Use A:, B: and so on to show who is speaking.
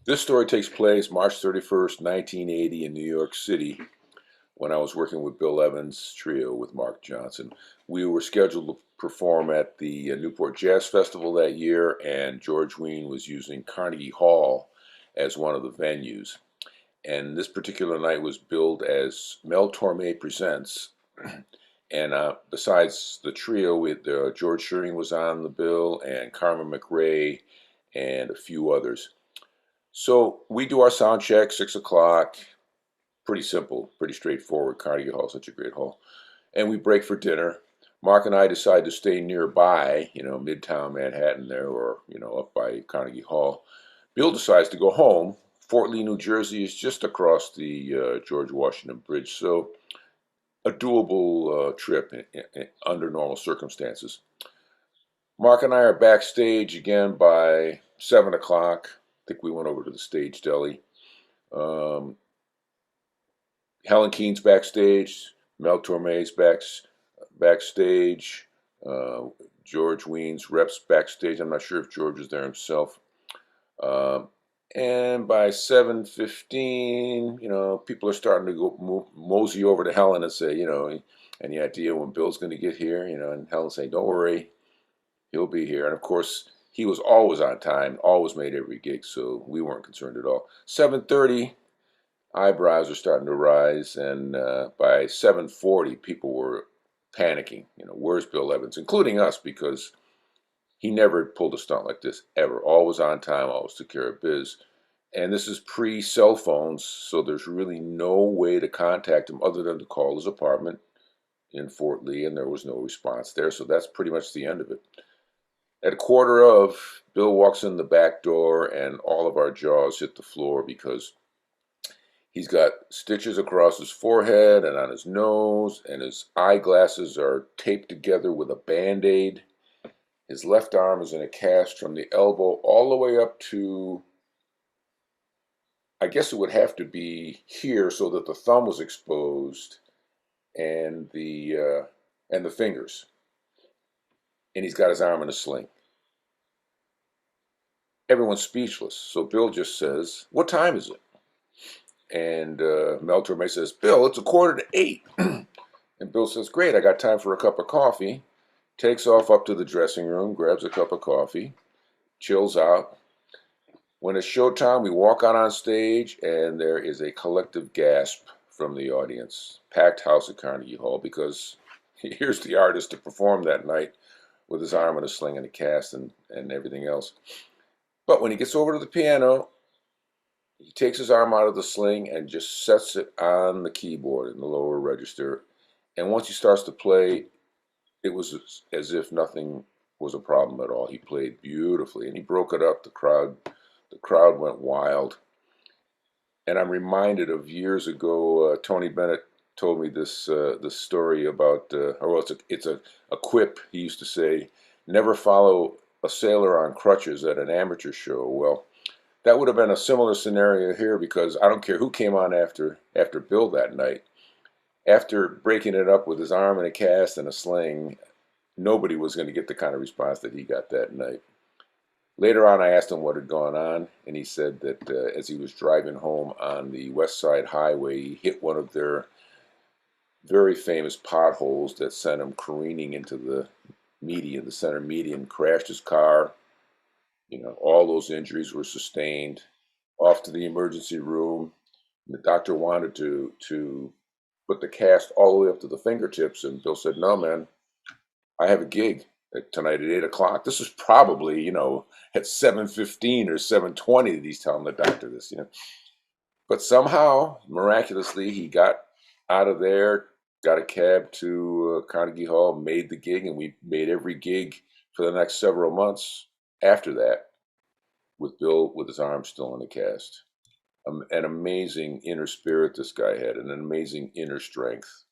A: This story takes place March 31st, 1980 in New York City when I was working with Bill Evans' trio with Mark Johnson. We were scheduled to perform at the Newport Jazz Festival that year, and George Wein was using Carnegie Hall as one of the venues. And this particular night was billed as Mel Torme Presents. And besides the trio, George Shearing was on the bill, and Carmen McRae, and a few others. So we do our sound check, 6 o'clock. Pretty simple, pretty straightforward. Carnegie Hall, such a great hall. And we break for dinner. Mark and I decide to stay nearby, Midtown Manhattan there, or, up by Carnegie Hall. Bill decides to go home. Fort Lee, New Jersey is just across the George Washington Bridge, so a doable trip under normal circumstances. Mark and I are backstage again by 7 o'clock. I think we went over to the stage deli. Helen Keene's backstage. Mel Torme's backstage. George Wein's reps backstage. I'm not sure if George was there himself. And by 7:15, people are starting to go mosey over to Helen and say, any idea when Bill's going to get here? And Helen saying, don't worry, he'll be here. And of course, he was always on time, always made every gig, so we weren't concerned at all. 7:30, eyebrows are starting to rise, and by 7:40, people were panicking. Where's Bill Evans? Including us, because he never pulled a stunt like this, ever. Always on time, always took care of biz. And this is pre-cell phones, so there's really no way to contact him other than to call his apartment in Fort Lee, and there was no response there, so that's pretty much the end of it. At a quarter of, Bill walks in the back door, and all of our jaws hit the floor because he's got stitches across his forehead and on his nose, and his eyeglasses are taped together with a Band-Aid. His left arm is in a cast from the elbow all the way up to, I guess it would have to be here so that the thumb was exposed, and the fingers. And he's got his arm in a sling. Everyone's speechless. So Bill just says, "What time is it?" And Mel Torme says, "Bill, it's 7:45." And Bill says, "Great, I got time for a cup of coffee." Takes off up to the dressing room, grabs a cup of coffee, chills out. When it's showtime, we walk out on stage, and there is a collective gasp from the audience. Packed house at Carnegie Hall, because here's the artist to perform that night with his arm in a sling and a cast and everything else. But when he gets over to the piano, he takes his arm out of the sling and just sets it on the keyboard in the lower register. And once he starts to play, it was as if nothing was a problem at all. He played beautifully, and he broke it up. The crowd went wild. And I'm reminded of years ago, Tony Bennett told me this story about, it's a quip. He used to say, "Never follow a sailor on crutches at an amateur show." Well, that would have been a similar scenario here, because I don't care who came on after Bill that night. After breaking it up with his arm in a cast and a sling, nobody was going to get the kind of response that he got that night. Later on, I asked him what had gone on, and he said that as he was driving home on the West Side Highway, he hit one of their very famous potholes that sent him careening into the center median, crashed his car. All those injuries were sustained. Off to the emergency room. The doctor wanted to put the cast all the way up to the fingertips, and Bill said, "No, man, I have a gig tonight at 8 o'clock. This is probably, at 7:15 or 7:20 that he's telling the doctor this, But somehow, miraculously, he got out of there, got a cab to Carnegie Hall, made the gig, and we made every gig for the next several months after that with Bill with his arm still in a cast. An amazing inner spirit this guy had, and an amazing inner strength.